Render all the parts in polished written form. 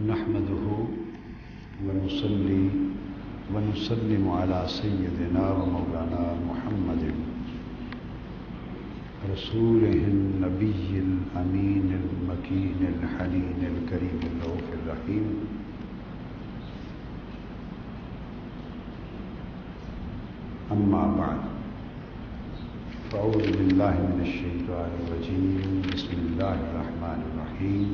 نحمده ونصلي ونسلم على سيدنا ومولانا محمد رسوله النبي الأمين المكين الحنين الكريم الرؤوف الرحيم. أما بعد، فأعوذ بالله من الشيطان الرجيم. بسم الله الرحمن الرحيم.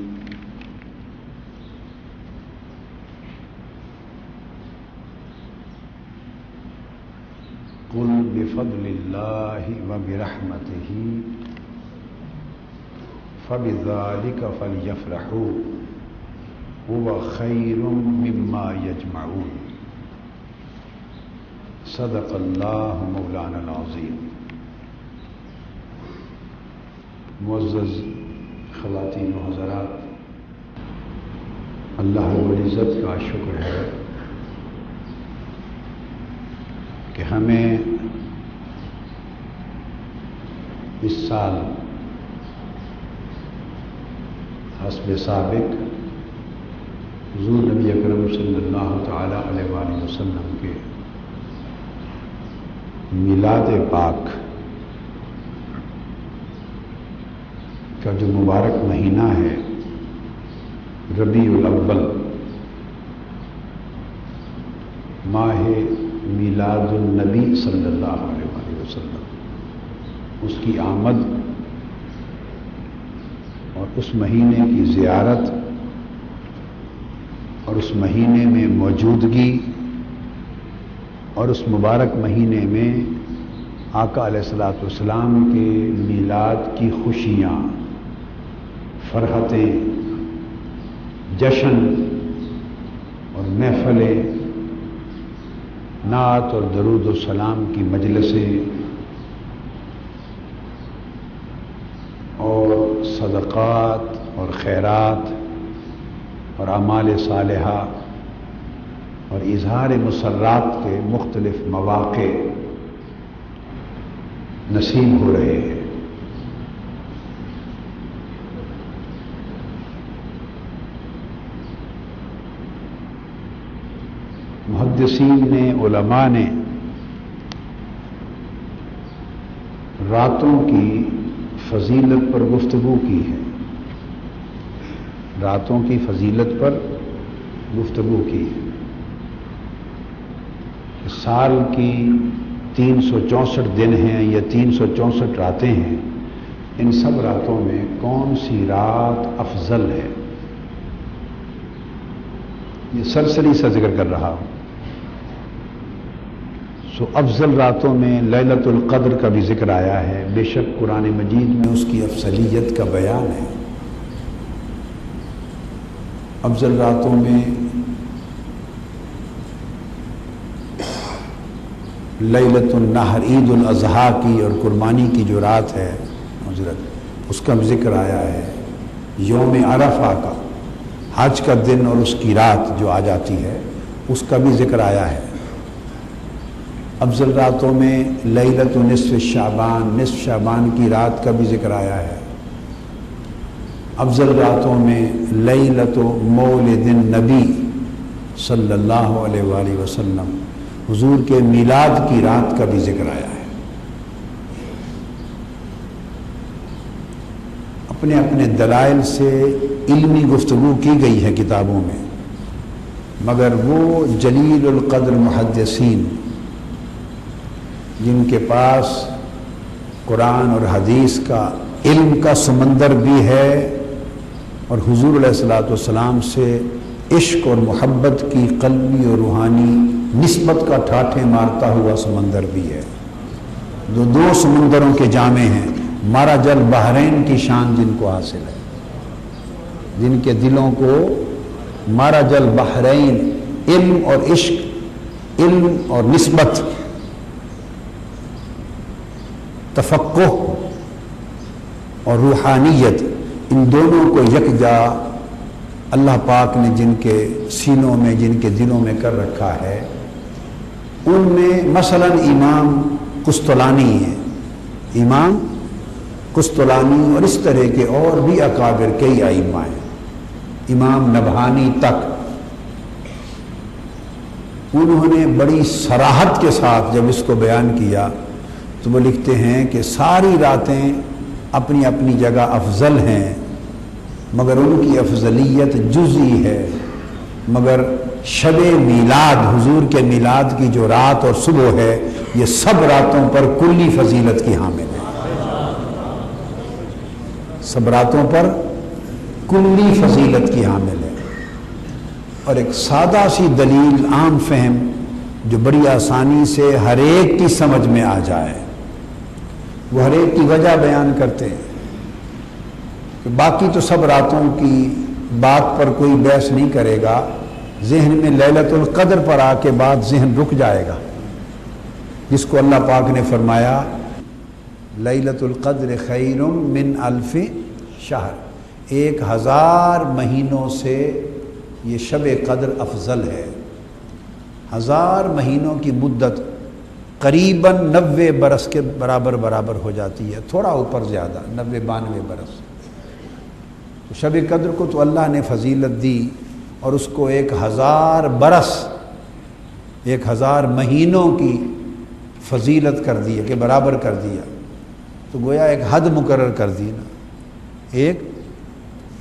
قل بفضل الله وبرحمته فبذلك فليفرحوا هو خير مما يجمعون. صدق الله مولانا العظیم. معزز خواتین و حضرات، اللہ رب العزت کا شکر ہے کہ ہمیں اس سال حسب سابق حضور نبی اکرم صلی اللہ تعالی علیہ وآلہ وسلم کے میلاد پاک کا جو مبارک مہینہ ہے ربیع الاول، ماہ میلاد النبی صلی اللہ علیہ وآلہ وسلم، اس کی آمد اور اس مہینے کی زیارت اور اس مہینے میں موجودگی اور اس مبارک مہینے میں آقا علیہ الصلوۃ والسلام کے میلاد کی خوشیاں، فرحتیں، جشن اور محفلیں، نعت اور درود و سلام کی مجلسیں اور صدقات اور خیرات اور اعمال صالحہ اور اظہار مسرات کے مختلف مواقع نصیب ہو رہے ہیں. محدثین نے، علماء نے راتوں کی فضیلت پر گفتگو کی ہے، راتوں کی فضیلت پر گفتگو کی ہے. سال کی 364 دن ہیں یا 364 راتیں ہیں، ان سب راتوں میں کون سی رات افضل ہے؟ یہ سرسری سا ذکر کر رہا ہوں. افضل راتوں میں لیلۃ القدر کا بھی ذکر آیا ہے. بے شک قرآن مجید میں اس کی افضلیت کا بیان ہے. افضل راتوں میں لیلۃ النحر، عید الاضحیٰ کی اور قربانی کی جو رات ہے حضرت، اس کا بھی ذکر آیا ہے. یوم عرفہ کا، حج کا دن اور اس کی رات جو آ جاتی ہے، اس کا بھی ذکر آیا ہے. افضل راتوں میں لیلۃ نصف شعبان، نصف شعبان کی رات کا بھی ذکر آیا ہے. افضل راتوں میں لیلۃ مولد النبی صلی اللہ علیہ وآلہ وسلم، حضور کے میلاد کی رات کا بھی ذکر آیا ہے. اپنے اپنے دلائل سے علمی گفتگو کی گئی ہے کتابوں میں، مگر وہ جلیل القدر محدثین جن کے پاس قرآن اور حدیث کا علم کا سمندر بھی ہے اور حضور علیہ الصلوۃ والسلام سے عشق اور محبت کی قلبی اور روحانی نسبت کا ٹھاٹھے مارتا ہوا سمندر بھی ہے، جو دو سمندروں کے جامع ہیں، مرج البحرین کی شان جن کو حاصل ہے، جن کے دلوں کو مرج البحرین، علم اور عشق، علم اور نسبت، تفقہ اور روحانیت، ان دونوں کو یکجا اللہ پاک نے جن کے سینوں میں، جن کے دلوں میں کر رکھا ہے، ان میں مثلا امام قسطلانی ہے، امام قسطلانی اور اس طرح کے اور بھی اکابر کئی ائمہ ہیں. امام نبہانی تک، انہوں نے بڑی صراحت کے ساتھ جب اس کو بیان کیا تو وہ لکھتے ہیں کہ ساری راتیں اپنی اپنی جگہ افضل ہیں، مگر ان کی افضلیت جزئی ہے، مگر شب میلاد، حضور کے میلاد کی جو رات اور صبح ہے، یہ سب راتوں پر کلی فضیلت کی حامل ہے، سب راتوں پر کلی فضیلت کی حامل ہے۔ اور ایک سادہ سی دلیل عام فہم جو بڑی آسانی سے ہر ایک کی سمجھ میں آ جائے، وہ ہر ایک کی وجہ بیان کرتے ہیں کہ باقی تو سب راتوں کی بات پر کوئی بحث نہیں کرے گا، ذہن میں لیلۃ القدر پر آ کے بعد ذہن رک جائے گا، جس کو اللہ پاک نے فرمایا لیلۃ القدر خیر من الف شہر، 1000 مہینوں سے یہ شب قدر افضل ہے۔ 1000 مہینوں کی مدت قریباً 90 برس کے برابر ہو جاتی ہے، تھوڑا اوپر زیادہ، 90-92 برس۔ تو شب قدر کو تو اللہ نے فضیلت دی اور اس کو 1000 برس، 1000 مہینوں کی فضیلت کر دی کہ برابر کر دیا، تو گویا ایک حد مقرر کر دی نا، ایک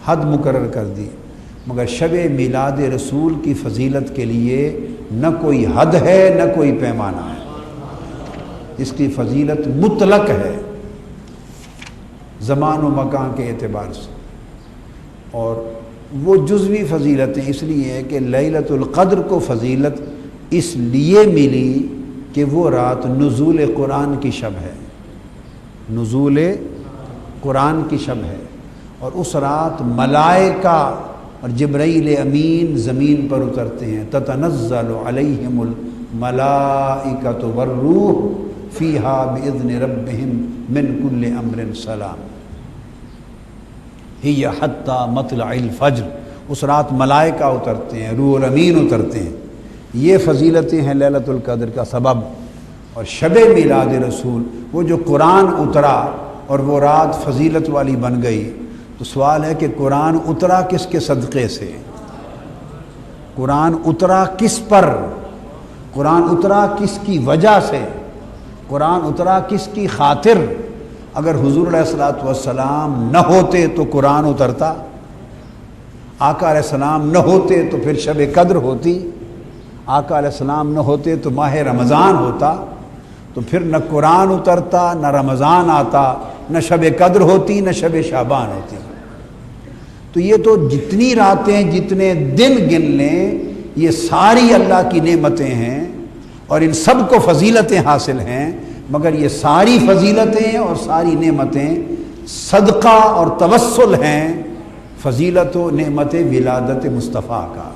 حد مقرر کر دی۔ مگر شب میلاد رسول کی فضیلت کے لیے نہ کوئی حد ہے نہ کوئی پیمانہ ہے، اس کی فضیلت مطلق ہے زمان و مکان کے اعتبار سے، اور وہ جزوی فضیلتیں اس لیے ہے کہ لیلۃ القدر کو فضیلت اس لیے ملی کہ وہ رات نزول قرآن کی شب ہے، نزول قرآن کی شب ہے، اور اس رات ملائکہ اور جبرائیل امین زمین پر اترتے ہیں، تتنزل علیہم الملائکۃ والروح فیہا باذن ربہم من کل امر سلام ہی حتی مطلع الفجر، اس رات ملائکہ اترتے ہیں، روح الامین اترتے ہیں۔ یہ فضیلتیں ہیں لیلۃ القدر کا سبب۔ اور شب میلاد رسول، وہ جو قرآن اترا اور وہ رات فضیلت والی بن گئی، تو سوال ہے کہ قرآن اترا کس کے صدقے سے؟ قرآن اترا کس پر؟ قرآن اترا کس کی وجہ سے؟ قرآن اترا کس کی خاطر؟ اگر حضور علیہ الصلوۃ والسلام نہ ہوتے تو قرآن اترتا، آقا علیہ السلام نہ ہوتے تو پھر شب قدر ہوتی، آقا علیہ السلام نہ ہوتے تو ماہ رمضان ہوتا، تو پھر نہ قرآن اترتا، نہ رمضان آتا، نہ شب قدر ہوتی، نہ شب شعبان ہوتی۔ تو یہ تو جتنی راتیں جتنے دن گن لیں، یہ ساری اللہ کی نعمتیں ہیں اور ان سب کو فضیلتیں حاصل ہیں، مگر یہ ساری فضیلتیں اور ساری نعمتیں صدقہ اور توسل ہیں فضیلت و نعمت ولادت مصطفیٰ کا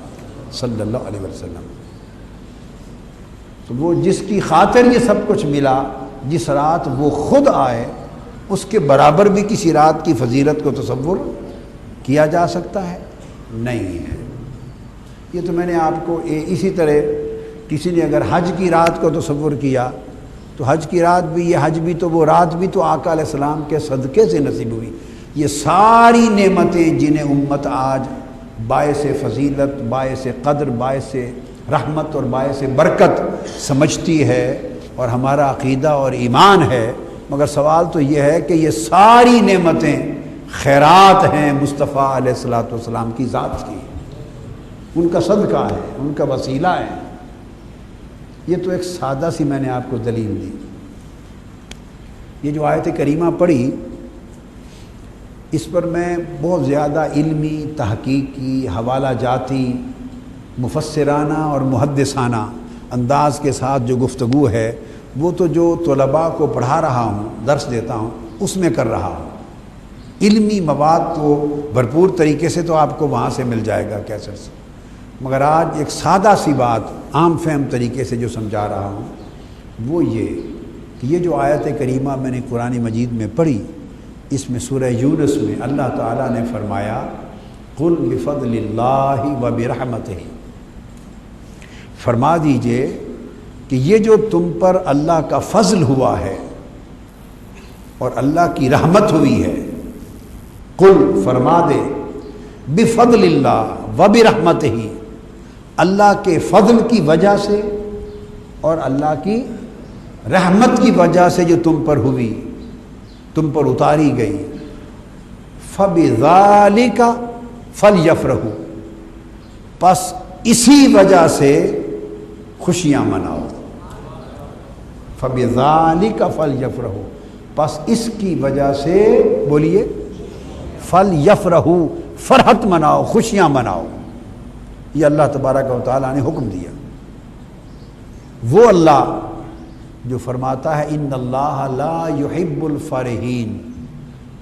صلی اللہ علیہ وسلم۔ تو وہ جس کی خاطر یہ سب کچھ ملا، جس رات وہ خود آئے، اس کے برابر بھی کسی رات کی فضیلت کو تصور کیا جا سکتا ہے؟ نہیں ہے۔ یہ تو میں نے آپ کو اسی طرح کسی نے اگر حج کی رات کو تصور کیا تو حج کی رات بھی، یہ حج بھی تو وہ رات بھی تو آقا علیہ السلام کے صدقے سے نصیب ہوئی۔ یہ ساری نعمتیں جنہیں امت آج باعث فضیلت، باعث قدر، باعث رحمت اور باعث برکت سمجھتی ہے اور ہمارا عقیدہ اور ایمان ہے، مگر سوال تو یہ ہے کہ یہ ساری نعمتیں خیرات ہیں مصطفیٰ علیہ الصلوۃ والسلام کی ذات کی، ان کا صدقہ ہے، ان کا وسیلہ ہے۔ یہ تو ایک سادہ سی میں نے آپ کو دلیل دی۔ یہ جو آیت کریمہ پڑھی، اس پر میں بہت زیادہ علمی، تحقیقی، حوالہ جاتی، مفسرانہ اور محدثانہ انداز کے ساتھ جو گفتگو ہے، وہ تو جو طلباء کو پڑھا رہا ہوں، درس دیتا ہوں، اس میں کر رہا ہوں۔ علمی مواد تو بھرپور طریقے سے تو آپ کو وہاں سے مل جائے گا کیسٹ سے، مگر آج ایک سادہ سی بات عام فہم طریقے سے جو سمجھا رہا ہوں وہ یہ کہ یہ جو آیت کریمہ میں نے قرآن مجید میں پڑھی، اس میں سورہ یونس میں اللہ تعالیٰ نے فرمایا قل بفضل اللہ وبرحمتہ، فرما دیجئے کہ یہ جو تم پر اللہ کا فضل ہوا ہے اور اللہ کی رحمت ہوئی ہے، قل فرما دے بفضل اللہ و برحمتہ، اللہ کے فضل کی وجہ سے اور اللہ کی رحمت کی وجہ سے جو تم پر ہوئی، تم پر اتاری گئی، فبذالک فلیفرحوا، پس اسی وجہ سے خوشیاں مناؤ۔ فبذالک فلیفرحوا، پس اس کی وجہ سے بولیے فلیفرحوا، فرحت مناؤ، خوشیاں مناؤ۔ یہ اللہ تبارک و تعالیٰ نے حکم دیا۔ وہ اللہ جو فرماتا ہے ان اللہ لا یحب الفرحین،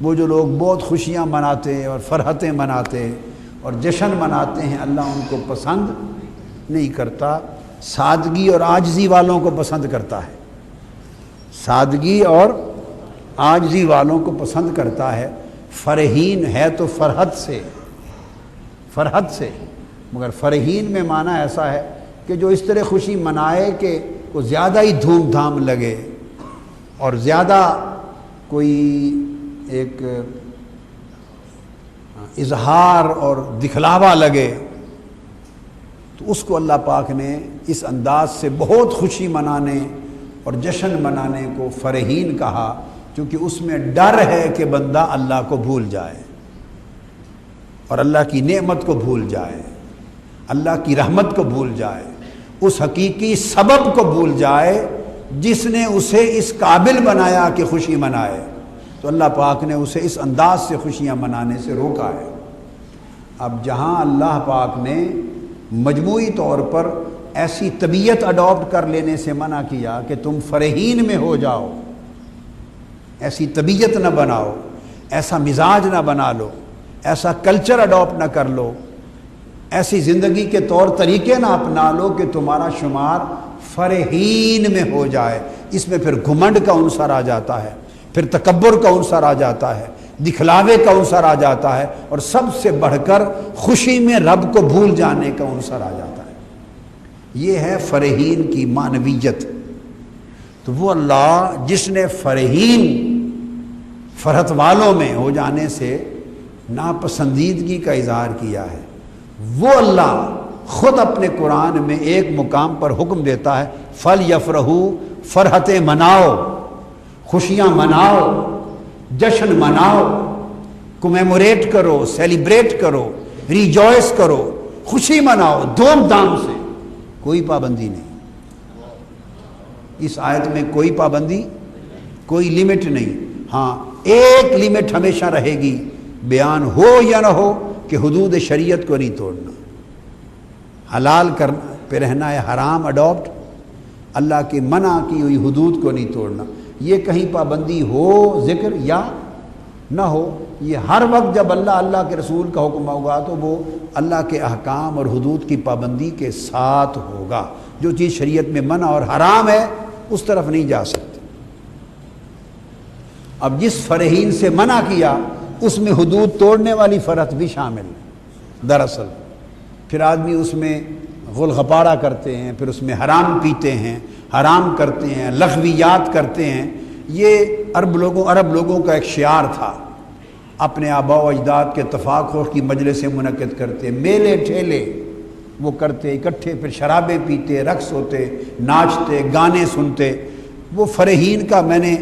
وہ جو لوگ بہت خوشیاں مناتے اور فرحتیں مناتے اور جشن مناتے ہیں، اللہ ان کو پسند نہیں کرتا، سادگی اور عاجزی والوں کو پسند کرتا ہے، سادگی اور عاجزی والوں کو پسند کرتا ہے۔ فرحین ہے تو فرحت سے، فرحت سے، مگر فرحین میں معنی ایسا ہے کہ جو اس طرح خوشی منائے کہ کو زیادہ ہی دھوم دھام لگے اور زیادہ کوئی ایک اظہار اور دکھلاوا لگے، تو اس کو اللہ پاک نے اس انداز سے بہت خوشی منانے اور جشن منانے کو فرحین کہا، کیونکہ اس میں ڈر ہے کہ بندہ اللہ کو بھول جائے اور اللہ کی نعمت کو بھول جائے، اللہ کی رحمت کو بھول جائے، اس حقیقی سبب کو بھول جائے جس نے اسے اس قابل بنایا کہ خوشی منائے۔ تو اللہ پاک نے اسے اس انداز سے خوشیاں منانے سے روکا ہے۔ اب جہاں اللہ پاک نے مجموعی طور پر ایسی طبیعت اڈاپٹ کر لینے سے منع کیا کہ تم فرحین میں ہو جاؤ، ایسی طبیعت نہ بناؤ، ایسا مزاج نہ بنا لو، ایسا کلچر اڈاپٹ نہ کر لو، ایسی زندگی کے طور طریقے نہ اپنا لو کہ تمہارا شمار فرحین میں ہو جائے، اس میں پھر گھمنڈ کا عنصر آ جاتا ہے، پھر تکبر کا عنصر آ جاتا ہے، دکھلاوے کا عنصر آ جاتا ہے، اور سب سے بڑھ کر خوشی میں رب کو بھول جانے کا عنصر آ جاتا ہے۔ یہ ہے فرحین کی معنویت۔ تو وہ اللہ جس نے فرحین فرحت والوں میں ہو جانے سے ناپسندیدگی کا اظہار کیا ہے، وہ اللہ خود اپنے قرآن میں ایک مقام پر حکم دیتا ہے فَلْيَفْرَحُوا، فرحتیں مناؤ، خوشیاں مناؤ، جشن مناؤ، کمیموریٹ کرو، سیلیبریٹ کرو، ریجوائس کرو، خوشی مناؤ دھوم دھام سے، کوئی پابندی نہیں۔ اس آیت میں کوئی پابندی، کوئی لیمٹ نہیں۔ ہاں ایک لیمٹ ہمیشہ رہے گی، بیان ہو یا نہ ہو، کہ حدود شریعت کو نہیں توڑنا، حلال کرنا پہ رہنا ہے، حرام اڈاپٹ، اللہ کی منع کی ہوئی حدود کو نہیں توڑنا۔ یہ کہیں پابندی ہو ذکر یا نہ ہو، یہ ہر وقت جب اللہ کے رسول کا حکم ہوگا تو وہ اللہ کے احکام اور حدود کی پابندی کے ساتھ ہوگا۔ جو چیز شریعت میں منع اور حرام ہے اس طرف نہیں جا سکتے۔ اب جس فرحین سے منع کیا اس میں حدود توڑنے والی فرحت بھی شامل ہے دراصل۔ پھر آدمی اس میں غل غپارہ کرتے ہیں، پھر اس میں حرام پیتے ہیں، حرام کرتے ہیں، لغویات کرتے ہیں۔ یہ عرب لوگوں کا ایک شعار تھا، اپنے آباء و اجداد کے تفاخر کی مجلسیں منعقد کرتے، میلے ٹھیلے وہ کرتے اکٹھے، پھر شرابیں پیتے، رقص ہوتے، ناچتے، گانے سنتے۔ وہ فرحین کا میں نے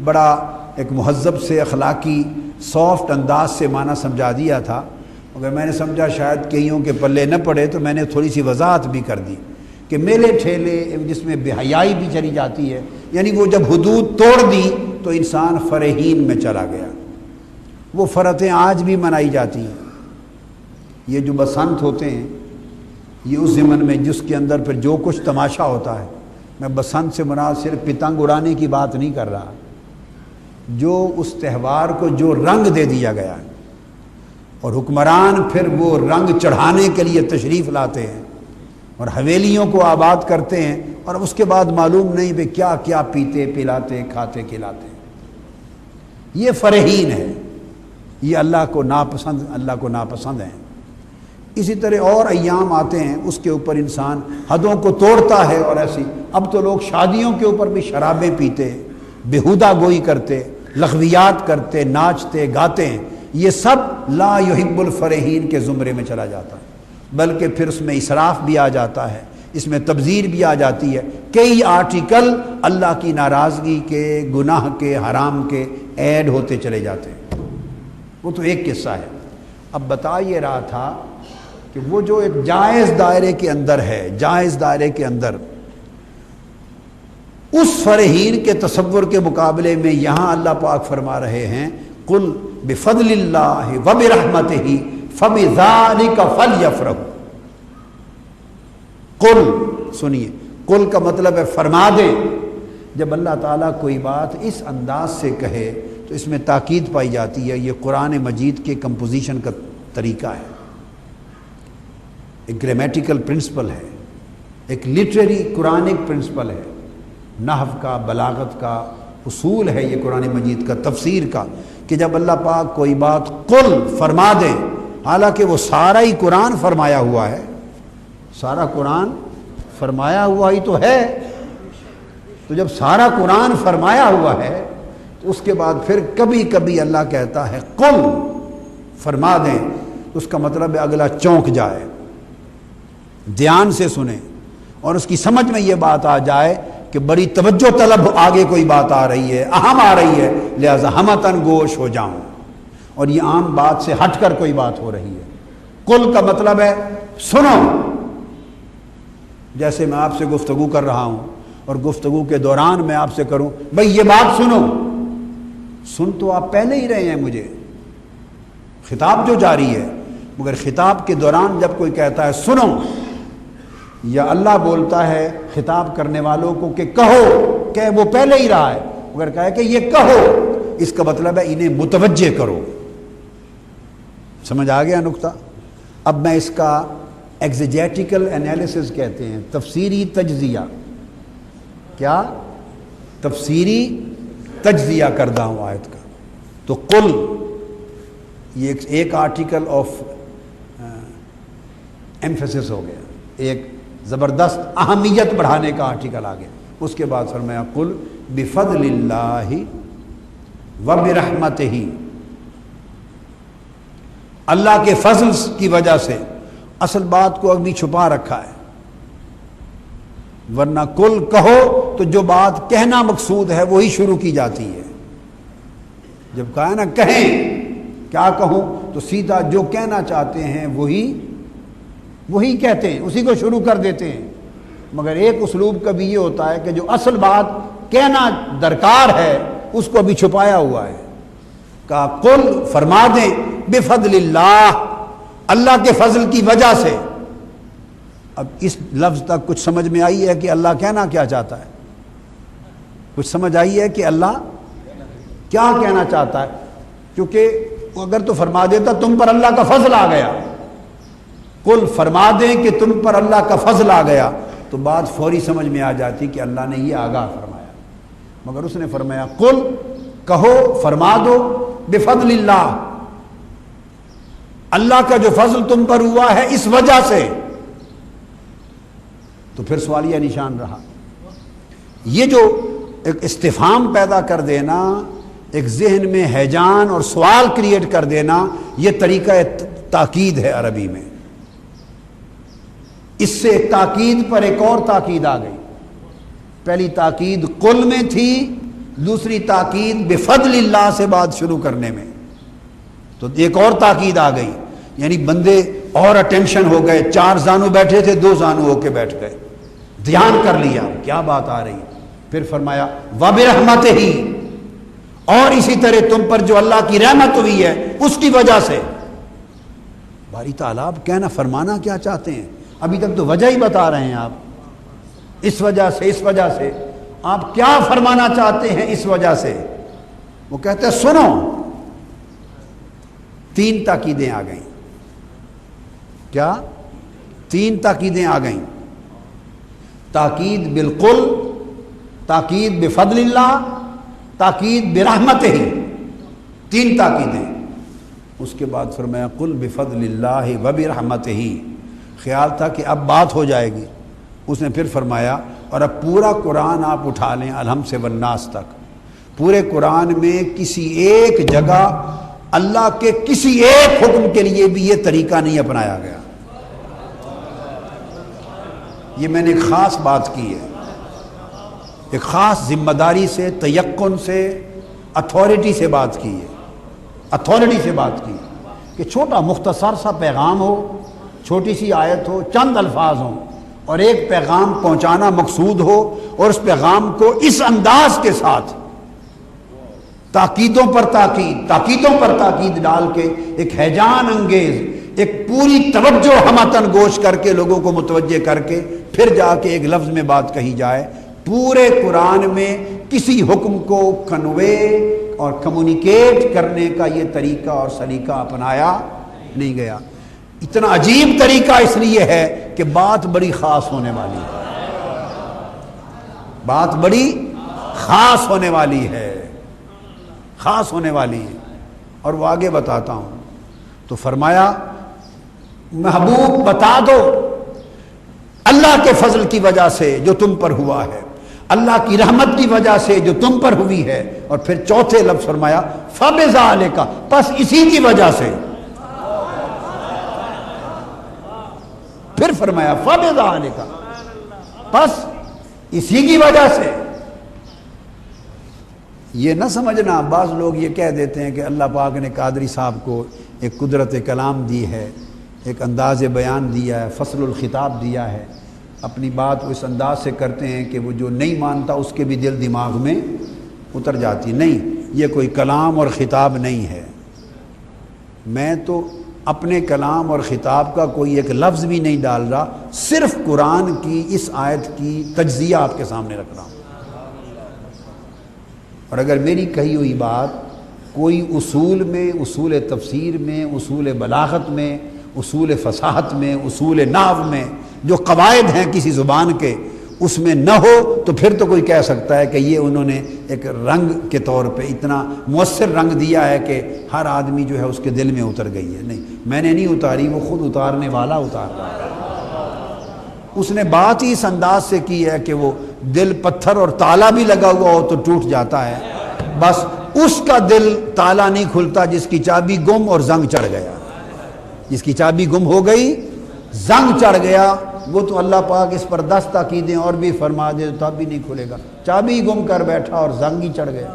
بڑا ایک مہذب سے اخلاقی سافٹ انداز سے معنی سمجھا دیا تھا، مگر میں نے سمجھا شاید کئیوں کے پلے نہ پڑے، تو میں نے تھوڑی سی وضاحت بھی کر دی کہ میلے ٹھیلے جس میں بے حیائی بھی چلی جاتی ہے، یعنی وہ جب حدود توڑ دی تو انسان فرحین میں چلا گیا۔ وہ فرحتیں آج بھی منائی جاتی ہیں۔ یہ جو بسنت ہوتے ہیں، یہ اس ضمن میں جس کے اندر پھر جو کچھ تماشا ہوتا ہے، میں بسنت سے مراد صرف پتنگ اڑانے کی بات نہیں کر رہا، جو اس تہوار کو جو رنگ دے دیا گیا ہے، اور حکمران پھر وہ رنگ چڑھانے کے لیے تشریف لاتے ہیں اور حویلیوں کو آباد کرتے ہیں، اور اس کے بعد معلوم نہیں بھی کیا کیا پیتے پلاتے کھاتے کھلاتے۔ یہ فرحین ہے، یہ اللہ کو ناپسند ہیں۔ اسی طرح اور ایام آتے ہیں، اس کے اوپر انسان حدوں کو توڑتا ہے، اور ایسی اب تو لوگ شادیوں کے اوپر بھی شرابیں پیتے، بیہودہ گوئی کرتے، لغویات کرتے، ناچتے گاتے ہیں۔ یہ سب لا یحب الفرحین کے زمرے میں چلا جاتا ہے، بلکہ پھر اس میں اسراف بھی آ جاتا ہے، اس میں تبذیر بھی آ جاتی ہے، کئی آرٹیکل اللہ کی ناراضگی کے، گناہ کے، حرام کے ایڈ ہوتے چلے جاتے ہیں۔ وہ تو ایک قصہ ہے۔ اب بتا یہ رہا تھا کہ وہ جو ایک جائز دائرے کے اندر ہے، جائز دائرے کے اندر اس فرحین کے تصور کے مقابلے میں یہاں اللہ پاک فرما رہے ہیں قل بفضل اللہ وبرحمتہ فبذالک فلیفرحوا۔ قل، سنیے، قل کا مطلب ہے فرما دیں۔ جب اللہ تعالیٰ کوئی بات اس انداز سے کہے تو اس میں تاکید پائی جاتی ہے، یہ قرآن مجید کے کمپوزیشن کا طریقہ ہے، ایک گرامیٹیکل پرنسپل ہے، ایک لٹریری قرآنک پرنسپل ہے، نحو کا، بلاغت کا اصول ہے یہ قرآن مجید کا، تفسیر کا، کہ جب اللہ پاک کوئی بات قل فرما دے، حالانکہ وہ سارا ہی قرآن فرمایا ہوا ہے، سارا قرآن فرمایا ہوا ہی تو ہے، تو جب سارا قرآن فرمایا ہوا ہے تو اس کے بعد پھر کبھی کبھی اللہ کہتا ہے قل فرما دیں، اس کا مطلب ہے اگلا چونک جائے، دھیان سے سنیں اور اس کی سمجھ میں یہ بات آ جائے کہ بڑی توجہ طلب آگے کوئی بات آ رہی ہے، اہم آ رہی ہے، لہذا ہمتاً گوش ہو جاؤں، اور یہ عام بات سے ہٹ کر کوئی بات ہو رہی ہے۔ قل کا مطلب ہے سنو، جیسے میں آپ سے گفتگو کر رہا ہوں اور گفتگو کے دوران میں آپ سے کروں بھئی یہ بات سنو، سن تو آپ پہلے ہی رہے ہیں مجھے، خطاب جو جاری ہے، مگر خطاب کے دوران جب کوئی کہتا ہے سنو، یا اللہ بولتا ہے خطاب کرنے والوں کو کہ کہو، کہ وہ پہلے ہی رہا ہے، مگر کہے کہ یہ کہو، اس کا مطلب ہے انہیں متوجہ کرو۔ سمجھ آ گیا نقطہ؟ اب میں اس کا ایگزیجیٹیکل انالیسس کہتے ہیں، تفسیری تجزیہ، کیا؟ تفسیری تجزیہ کردہ ہوں آیت کا۔ تو قل یہ ایک آرٹیکل آف ایمفیسس ہو گیا، ایک زبردست اہمیت بڑھانے کا آرٹیکل آ گیا۔ اس کے بعد فرمایا قل بفضل اللہ وبرحمتہ، اللہ کے فضل کی وجہ سے، اصل بات کو ابھی چھپا رکھا ہے، ورنہ قل کہو تو جو بات کہنا مقصود ہے وہی شروع کی جاتی ہے۔ جب کہا نا کہیں، کیا کہوں، تو سیدھا جو کہنا چاہتے ہیں وہی کہتے ہیں، اسی کو شروع کر دیتے ہیں۔ مگر ایک اسلوب کا بھی یہ ہوتا ہے کہ جو اصل بات کہنا درکار ہے اس کو بھی چھپایا ہوا ہے، کہا قل فرما دیں بفضل اللہ، اللہ کے فضل کی وجہ سے۔ اب اس لفظ تک کچھ سمجھ میں آئی ہے کہ اللہ کہنا کیا چاہتا ہے؟ کچھ سمجھ آئی ہے کہ اللہ کیا کہنا چاہتا ہے؟ کیونکہ اگر تو فرما دیتا تم پر اللہ کا فضل آ گیا، قل فرما دیں کہ تم پر اللہ کا فضل آ گیا، تو بات فوری سمجھ میں آ جاتی کہ اللہ نے یہ آگاہ فرمایا، مگر اس نے فرمایا قل کہو، فرما دو بفضل اللہ، اللہ کا جو فضل تم پر ہوا ہے اس وجہ سے۔ تو پھر سوالیہ نشان رہا، یہ جو ایک استفہام پیدا کر دینا، ایک ذہن میں ہیجان اور سوال کریٹ کر دینا، یہ طریقہ تاکید ہے عربی میں۔ اس سے تاکید پر ایک اور تاکید آ گئی، پہلی تاکید قل میں تھی، دوسری تاکید بفضل اللہ سے بات شروع کرنے میں، تو ایک اور تاکید آ گئی، یعنی بندے اور اٹینشن ہو گئے، چار زانو بیٹھے تھے، دو زانو ہو کے بیٹھ گئے، دھیان کر لیا کیا بات آ رہی۔ پھر فرمایا وبرحمتہ، اور اسی طرح تم پر جو اللہ کی رحمت ہوئی ہے اس کی وجہ سے۔ باری تعالیٰ اب کہنا فرمانا کیا چاہتے ہیں؟ ابھی تک تو وجہ ہی بتا رہے ہیں آپ، اس وجہ سے، اس وجہ سے، آپ کیا فرمانا چاہتے ہیں اس وجہ سے؟ وہ کہتے ہیں سنو۔ تین تاکیدیں آ گئیں، کیا؟ تین تاکیدیں آ گئیں، تاکید بالقل، تاکید بفضل اللہ، تاکید برحمتہ، تین تاکیدیں۔ اس کے بعد فرمایا قل بفضل اللہ وبرحمتہ، خیال تھا کہ اب بات ہو جائے گی، اس نے پھر فرمایا، اور اب پورا قرآن آپ اٹھا لیں الحم سے والناس تک، پورے قرآن میں کسی ایک جگہ اللہ کے کسی ایک حکم کے لیے بھی یہ طریقہ نہیں اپنایا گیا۔ یہ میں نے ایک خاص بات کی ہے، ایک خاص ذمہ داری سے، تیقن سے، اتھارٹی سے بات کی ہے، اتھارٹی سے بات کی کہ چھوٹا مختصر سا پیغام ہو، چھوٹی سی آیت ہو، چند الفاظ ہوں، اور ایک پیغام پہنچانا مقصود ہو، اور اس پیغام کو اس انداز کے ساتھ تاکیدوں پر تاکید ڈال کے ایک ہیجان انگیز، ایک پوری توجہ ہمتن گوش کر کے لوگوں کو متوجہ کر کے پھر جا کے ایک لفظ میں بات کہی جائے۔ پورے قرآن میں کسی حکم کو کنوے اور کمیونیکیٹ کرنے کا یہ طریقہ اور سلیقہ اپنایا نہیں گیا۔ اتنا عجیب طریقہ اس لیے ہے کہ بات بڑی خاص ہونے والی ہے، بات بڑی خاص ہونے والی ہے، خاص ہونے والی ہے، اور وہ آگے بتاتا ہوں۔ تو فرمایا محبوب بتا دو اللہ کے فضل کی وجہ سے جو تم پر ہوا ہے، اللہ کی رحمت کی وجہ سے جو تم پر ہوئی ہے، اور پھر چوتھے لفظ فرمایا فَبِذَالِكَ، پس اسی کی وجہ سے، پھر فرمایا فَبِذَالِكَ، پس اسی کی وجہ سے۔ یہ نہ سمجھنا، بعض لوگ یہ کہہ دیتے ہیں کہ اللہ پاک نے قادری صاحب کو ایک قدرت کلام دی ہے، ایک انداز بیان دیا ہے، فصل الخطاب دیا ہے، اپنی بات اس انداز سے کرتے ہیں کہ وہ جو نہیں مانتا اس کے بھی دل دماغ میں اتر جاتی۔ نہیں، یہ کوئی کلام اور خطاب نہیں ہے۔ میں تو اپنے کلام اور خطاب کا کوئی ایک لفظ بھی نہیں ڈال رہا، صرف قرآن کی اس آیت کی تجزیہ آپ کے سامنے رکھ رہا ہوں۔ اور اگر میری کہی ہوئی بات کوئی اصول میں، اصول تفسیر میں، اصول بلاغت میں، اصول فصاحت میں، اصول نحو میں، جو قواعد ہیں کسی زبان کے، اس میں نہ ہو تو پھر تو کوئی کہہ سکتا ہے کہ یہ انہوں نے ایک رنگ کے طور پہ اتنا مؤثر رنگ دیا ہے کہ ہر آدمی جو ہے اس کے دل میں اتر گئی ہے۔ نہیں، میں نے نہیں اتاری، وہ خود اتارنے والا اتار رہا ہے۔ اس نے بات ہی اس انداز سے کی ہے کہ وہ دل پتھر اور تالا بھی لگا ہوا ہو تو ٹوٹ جاتا ہے، بس اس کا دل تالا نہیں کھلتا جس کی چابی گم اور زنگ چڑھ گیا، جس کی چابی گم ہو گئی، زنگ چڑھ گیا، وہ تو اللہ پاک اس پر 10 تاکیدیں اور بھی فرما دے تب بھی نہیں کھلے گا، چابی گم کر بیٹھا اور زنگ ہی چڑھ گیا۔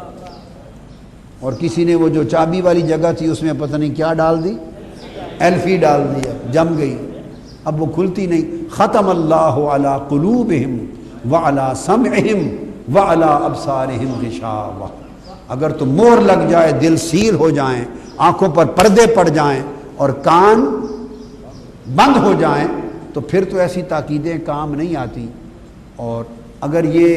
اور کسی نے وہ جو چابی والی جگہ تھی اس میں پتہ نہیں کیا ڈال دی، ایلفی ڈال دیا، جم گئی، اب وہ کھلتی نہیں۔ ختم اللہ علی قلوبہم وعلی سمعہم وعلی ابصارہم غشاوہ، اگر تو مہر لگ جائے، دل سیر ہو جائیں، آنکھوں پر پردے پڑ جائیں اور کان بند ہو جائیں تو پھر تو ایسی تاکیدیں کام نہیں آتی۔ اور اگر یہ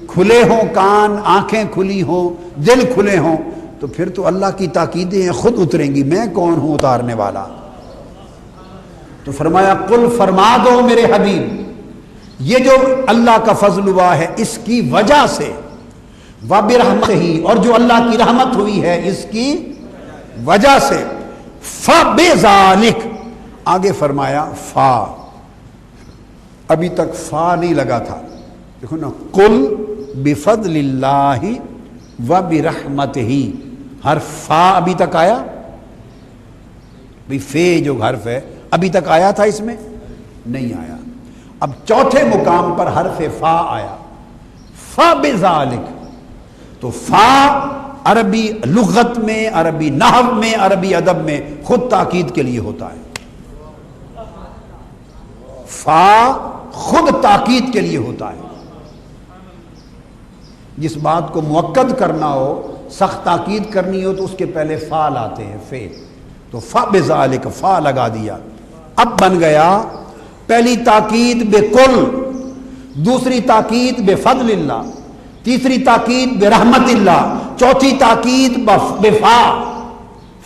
کھلے ہوں کان، آنکھیں کھلی ہوں، دل کھلے ہوں تو پھر تو اللہ کی تاکیدیں خود اتریں گی، میں کون ہوں اتارنے والا۔ تو فرمایا قل، فرما دو میرے حبیب، یہ جو اللہ کا فضل ہوا ہے اس کی وجہ سے، وَبِرَحْمَتِهِ، اور جو اللہ کی رحمت ہوئی ہے اس کی وجہ سے، فَبِذَالِكَ، آگے فرمایا فا، ابھی تک فا نہیں لگا تھا، دیکھو نا، قل بفضل اللہ وبرحمتہ، حرف فا ابھی تک آیا، بھی فے جو حرف ہے ابھی تک آیا تھا، اس میں نہیں آیا، اب چوتھے مقام پر حرف فا آیا، فبذالک، تو فا عربی لغت میں، عربی نحو میں، عربی ادب میں خود تاکید کے لیے ہوتا ہے، فا خود تاکید کے لیے ہوتا ہے، جس بات کو مؤکد کرنا ہو، سخت تاکید کرنی ہو تو اس کے پہلے فا لاتے ہیں، فے، تو فبذالک، فا لگا دیا، اب بن گیا پہلی تاکید بکل، دوسری تاکید بفضل اللہ، تیسری تاکید برحمت اللہ، چوتھی تاکید بفا،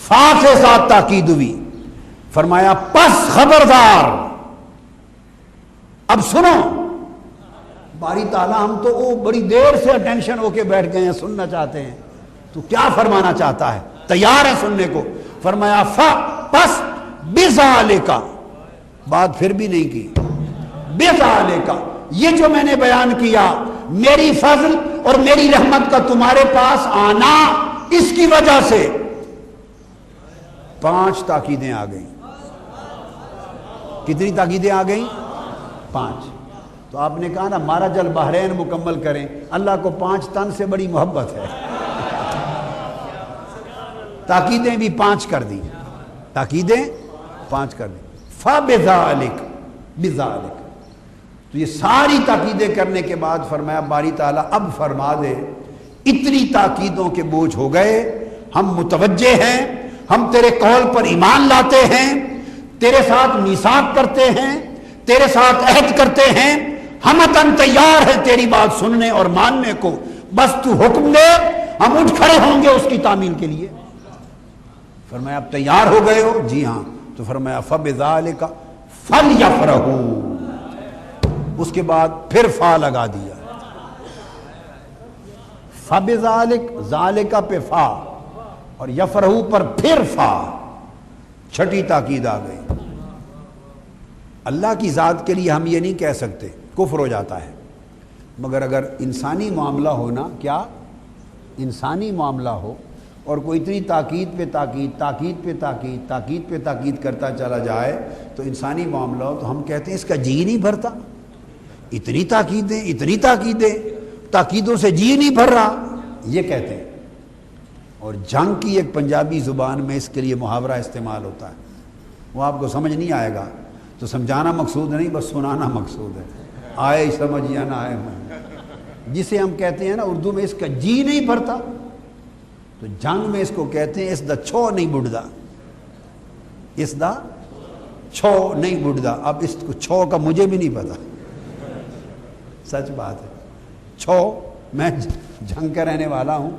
فا کے ساتھ تاکید ہوئی، فرمایا پس خبردار، اب سنو، باری تعالیٰ ہم تو بڑی دیر سے اٹینشن ہو کے بیٹھ گئے ہیں، سننا چاہتے ہیں، تو کیا فرمانا چاہتا ہے، تیار ہے سننے کو، فرمایا پس بذالک، بات پھر بھی نہیں کی، بذالک، یہ جو میں نے بیان کیا، میری فضل اور میری رحمت کا تمہارے پاس آنا، اس کی وجہ سے، 5 تاکیدیں آ گئیں. کتنی تاکیدیں آ گئیں؟ 5. تو آپ نے کہا نا مارج البحرین مکمل کریں. اللہ کو 5 تن سے بڑی محبت ہے. تاکیدیں بھی 5 کر دی. تاکیدیں 5 کر دی. فَبِذَالِكَ بِذَالِكَ. تو یہ ساری تاکیدیں کرنے کے بعد فرمایا باری تعالیٰ اب فرما دے اتنی تاکیدوں کے بوجھ ہو گئے، ہم متوجہ ہیں، ہم تیرے قول پر ایمان لاتے ہیں، تیرے ساتھ میثاق کرتے ہیں، تیرے ساتھ عہد کرتے ہیں، ہم تیار ہیں تیری بات سننے اور ماننے کو، بس تو حکم دے ہم اٹھ کھڑے ہوں گے اس کی تعمیل کے لیے. فرمایا اب تیار ہو گئے ہو؟ جی ہاں. تو فرمایا فَبِذَالِكَ فَلْيَفْرَحُوا. اس کے بعد پھر فا لگا دیا. فَبِذَالِكَ ذَالِكَ پہ فا اور یفرحو پر پھر فا. 6ٹھی تاکید آ گئی. اللہ کی ذات کے لیے ہم یہ نہیں کہہ سکتے، کفر ہو جاتا ہے. مگر اگر انسانی معاملہ ہونا، کیا انسانی معاملہ ہو اور کوئی اتنی تاکید پہ تاکید، تاکید پہ تاکید، تاکید پہ تاکید کرتا چلا جائے تو انسانی معاملہ ہو تو ہم کہتے ہیں اس کا جی نہیں بھرتا. اتنی تاکیدیں، اتنی تاکیدیں، تاکیدوں سے جی نہیں بھر رہا، یہ کہتے ہیں. اور جنگ کی ایک پنجابی زبان میں اس کے لیے محاورہ استعمال ہوتا ہے، وہ آپ کو سمجھ نہیں آئے گا تو سمجھانا مقصود نہیں، بس سنانا مقصود ہے. آئے سمجھ یا نہ آئے. جسے ہم کہتے ہیں نا اردو میں اس کا جی نہیں بھرتا، تو جنگ میں اس کو کہتے ہیں اس دا چھو نہیں بڑھدا. اس دا چھو نہیں بڑھدا. اب اس کو چھو کا مجھے بھی نہیں پتا، سچ بات ہے. چھو میں جنگ کا رہنے والا ہوں،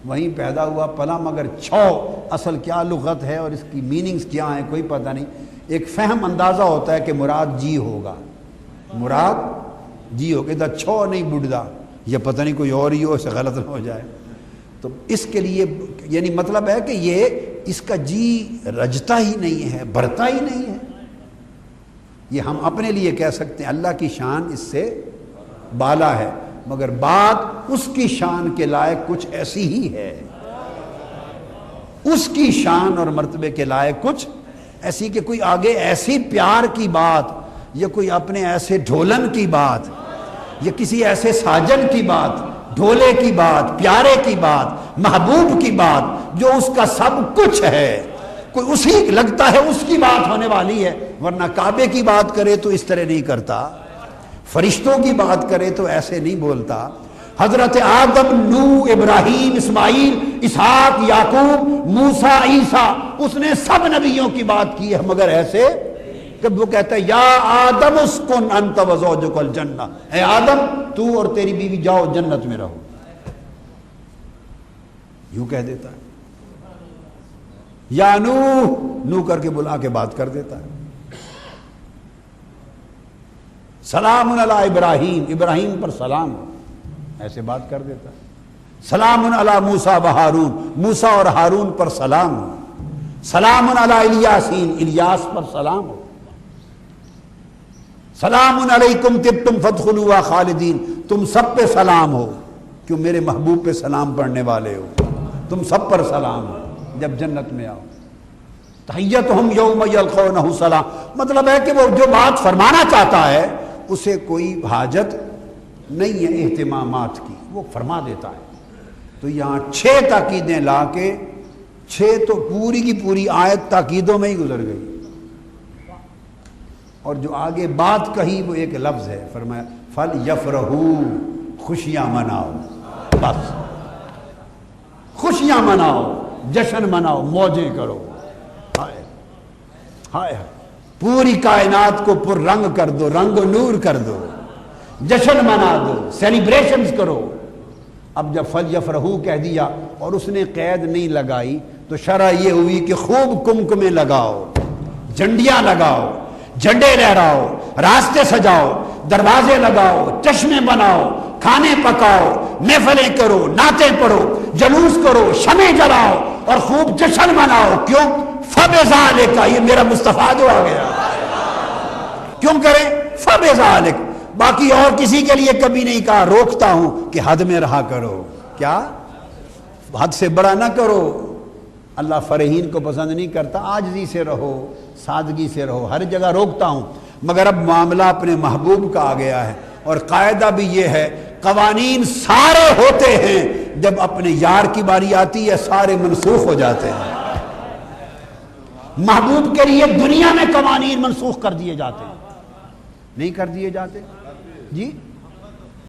وہیں پیدا ہوا پلا، مگر چھو اصل کیا لغت ہے اور اس کی میننگز کیا ہیں کوئی پتہ نہیں. ایک فہم اندازہ ہوتا ہے کہ مراد جی ہوگا، مراد جی ہوگا. دا چھو نہیں بڑھدا، یہ پتہ نہیں کوئی اور ہی ہو، اسے غلط نہ ہو جائے. تو اس کے لیے یعنی مطلب ہے کہ یہ اس کا جی رجتا ہی نہیں ہے، بھرتا ہی نہیں ہے. یہ ہم اپنے لیے کہہ سکتے ہیں. اللہ کی شان اس سے بالا ہے، مگر بات اس کی شان کے لائق کچھ ایسی ہی ہے. اس کی شان اور مرتبے کے لائق کچھ ایسی کہ کوئی آگے ایسی پیار کی بات یا کوئی اپنے ایسے ڈھولن کی بات یا کسی ایسے ساجن کی بات، ڈھولے کی بات، پیارے کی بات، محبوب کی بات جو اس کا سب کچھ ہے، کوئی اسی لگتا ہے اس کی بات ہونے والی ہے. ورنہ کعبے کی بات کرے تو اس طرح نہیں کرتا، فرشتوں کی بات کرے تو ایسے نہیں بولتا. حضرت آدم، نوح، ابراہیم، اسماعیل، اسحاق، یعقوب، موسیٰ، عیسیٰ، اس نے سب نبیوں کی بات کی ہے، مگر ایسے کہ وہ کہتا ہے یا آدم اسکن انت وزوجک الجنہ، اے آدم تو اور تیری بیوی جاؤ جنت میں رہو. یوں کہہ دیتا ہے. یا نوح کر کے بلا کے بات کر دیتا ہے. سلام علی ابراہیم، ابراہیم پر سلام، ایسے بات کر دیتا ہے. سلام علی موسیٰ و ہارون، موسیٰ اور ہارون پر سلام. سلام علی الیاسین، الیاس پر سلام. سلام علیکم طبتم فادخلوها خالدین، تم سب پہ سلام ہو، کیوں میرے محبوب پہ سلام پڑھنے والے ہو، تم سب پر سلام ہو جب جنت میں آؤ. تحیتہم یوم یلقونہ سلام. مطلب ہے کہ وہ جو بات فرمانا چاہتا ہے اسے کوئی حاجت نہیں ہے اہتمامات کی، وہ فرما دیتا ہے. تو یہاں 6 تاکیدیں لا کے 6 تو پوری کی پوری آیت تاکیدوں میں ہی گزر گئی، اور جو آگے بات کہی وہ ایک لفظ ہے. فرمایا فَلْيَفْرَحُوا، خوشیاں مناؤ، بس خوشیاں مناؤ، جشن مناؤ، موجیں کرو. ہائے ہائے پوری کائنات کو پر رنگ کر دو، رنگ و نور کر دو، جشن منا دو، سیلیبریشنز کرو. اب جب فَلْيَفْرَحُوا کہہ دیا اور اس نے قید نہیں لگائی تو شرح یہ ہوئی کہ خوب کمکمے لگاؤ، جھنڈیاں لگاؤ، جھنڈے لہراؤ، راستے سجاؤ، دروازے لگاؤ، چشمے بناؤ، کھانے پکاؤ، محفلیں کرو، نعتیں پڑھو، جلوس کرو، شمع جلاؤ اور خوب جشن مناؤ. کیوں؟ فَبِذَالِكَ، یہ میرا مصطفیٰ جو آ گیا. کیوں کریں؟ فَبِذَالِكَ. باقی اور کسی کے لیے کبھی نہیں کہا. روکتا ہوں کہ حد میں رہا کرو. کیا؟ حد سے بڑا نہ کرو. اللہ فرحین کو پسند نہیں کرتا، عاجزی سے رہو، سادگی سے رہو، ہر جگہ روکتا ہوں، مگر اب معاملہ اپنے محبوب کا آ گیا ہے، اور قاعدہ بھی یہ ہے، قوانین سارے ہوتے ہیں، جب اپنے یار کی باری آتی ہے سارے منسوخ ہو جاتے ہیں۔ محبوب کے لیے دنیا میں قوانین منسوخ کر دیے جاتے ہیں، نہیں کر دیے جاتے؟ جی